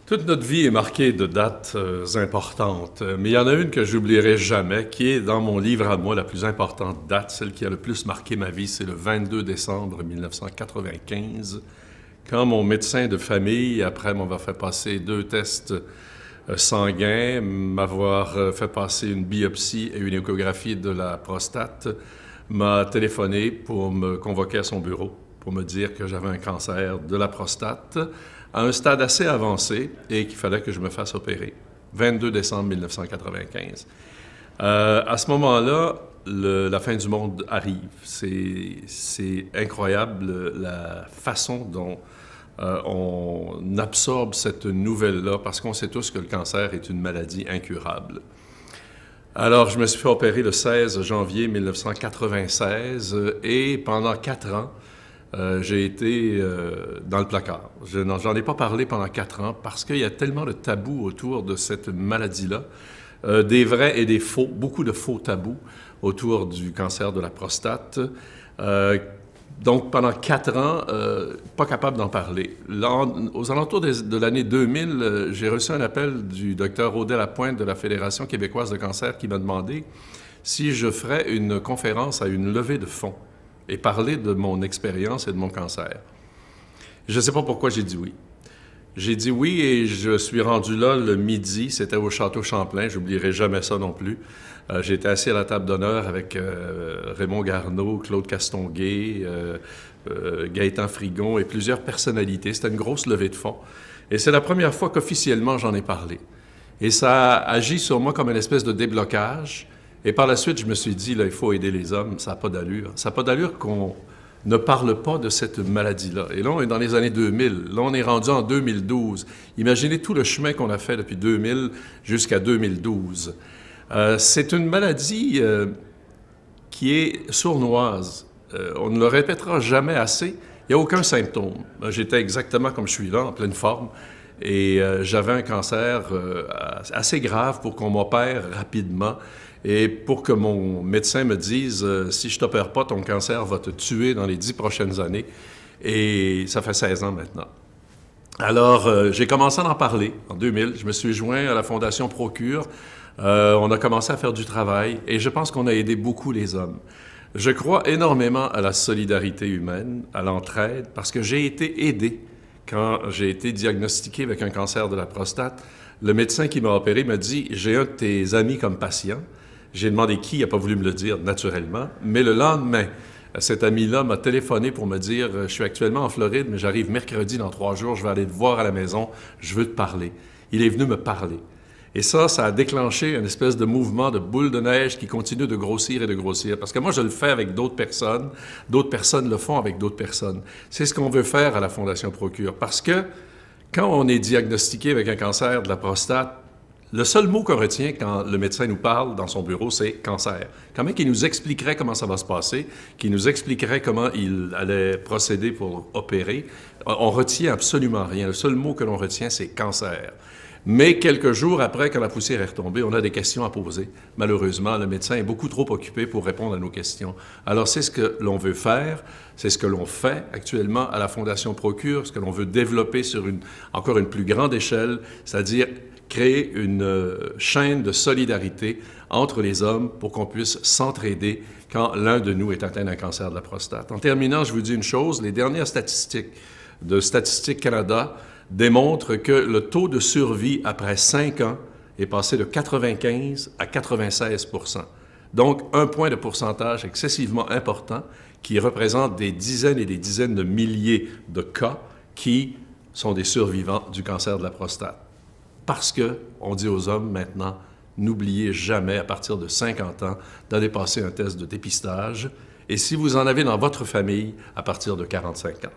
Toute notre vie est marquée de dates importantes, mais il y en a une que j'oublierai jamais, qui est dans mon livre à moi la plus importante date, celle qui a le plus marqué ma vie, c'est le 22 décembre 1995, quand mon médecin de famille, après m'avoir fait passer 2 tests sanguins, m'avoir fait passer une biopsie et une échographie de la prostate, m'a téléphoné pour me convoquer à son bureau, pour me dire que j'avais un cancer de la prostate, à un stade assez avancé et qu'il fallait que je me fasse opérer. 22 décembre 1995. À ce moment-là, la fin du monde arrive. C'est incroyable la façon dont on absorbe cette nouvelle-là, parce qu'on sait tous que le cancer est une maladie incurable. Alors, je me suis fait opérer le 16 janvier 1996 et pendant 4 ans, j'ai été dans le placard. J'en ai pas parlé pendant 4 ans parce qu'il y a tellement de tabous autour de cette maladie-là, des vrais et des faux, beaucoup de faux tabous autour du cancer de la prostate. Donc, pendant 4 ans, pas capable d'en parler. Aux alentours de l'année 2000, j'ai reçu un appel du docteur Audet Lapointe de la Fédération québécoise de cancer qui m'a demandé si je ferais une conférence à une levée de fonds et parler de mon expérience et de mon cancer. Je ne sais pas pourquoi j'ai dit oui. J'ai dit oui et je suis rendu là le midi, c'était au Château Champlain, j'oublierai jamais ça non plus. J'étais assis à la table d'honneur avec Raymond Garneau, Claude Castonguay, Gaëtan Frigon et plusieurs personnalités. C'était une grosse levée de fonds. Et c'est la première fois qu'officiellement j'en ai parlé. Et ça a agi sur moi comme une espèce de déblocage. Et par la suite, je me suis dit, là, il faut aider les hommes, ça n'a pas d'allure. Ça n'a pas d'allure qu'on ne parle pas de cette maladie-là. Et là, on est dans les années 2000. Là, on est rendu en 2012. Imaginez tout le chemin qu'on a fait depuis 2000 jusqu'à 2012. C'est une maladie qui est sournoise. On ne le répétera jamais assez. Il n'y a aucun symptôme. J'étais exactement comme je suis là, en pleine forme. Et j'avais un cancer assez grave pour qu'on m'opère rapidement et pour que mon médecin me dise si je t'opère pas, ton cancer va te tuer dans les 10 prochaines années. Et ça fait 16 ans maintenant. Alors, j'ai commencé à en parler en 2000. Je me suis joint à la Fondation Procure. On a commencé à faire du travail et je pense qu'on a aidé beaucoup les hommes. Je crois énormément à la solidarité humaine, à l'entraide, parce que j'ai été aidé quand j'ai été diagnostiqué avec un cancer de la prostate. Le médecin qui m'a opéré m'a dit « J'ai un de tes amis comme patient ». J'ai demandé qui, il n'a pas voulu me le dire naturellement, mais le lendemain, cet ami-là m'a téléphoné pour me dire « Je suis actuellement en Floride, mais j'arrive mercredi dans 3 jours, je vais aller te voir à la maison, je veux te parler ». Il est venu me parler. Et ça a déclenché une espèce de mouvement de boule de neige qui continue de grossir et de grossir. Parce que moi, je le fais avec d'autres personnes le font avec d'autres personnes. C'est ce qu'on veut faire à la Fondation Procure. Parce que quand on est diagnostiqué avec un cancer de la prostate, le seul mot qu'on retient quand le médecin nous parle dans son bureau, c'est « cancer ». Quand même qu'il nous expliquerait comment ça va se passer, qu'il nous expliquerait comment il allait procéder pour opérer, on retient absolument rien. Le seul mot que l'on retient, c'est « cancer ». Mais quelques jours après, quand la poussière est retombée, on a des questions à poser. Malheureusement, le médecin est beaucoup trop occupé pour répondre à nos questions. Alors, c'est ce que l'on veut faire, c'est ce que l'on fait actuellement à la Fondation Procure, ce que l'on veut développer sur encore une plus grande échelle, c'est-à-dire créer une chaîne de solidarité entre les hommes pour qu'on puisse s'entraider quand l'un de nous est atteint d'un cancer de la prostate. En terminant, je vous dis une chose, les dernières statistiques de Statistique Canada démontre que le taux de survie après 5 ans est passé de 95 à 96 %. Donc, un point de pourcentage excessivement important qui représente des dizaines et des dizaines de milliers de cas qui sont des survivants du cancer de la prostate. Parce qu'on dit aux hommes maintenant, n'oubliez jamais à partir de 50 ans d'aller passer un test de dépistage et si vous en avez dans votre famille, à partir de 45 ans.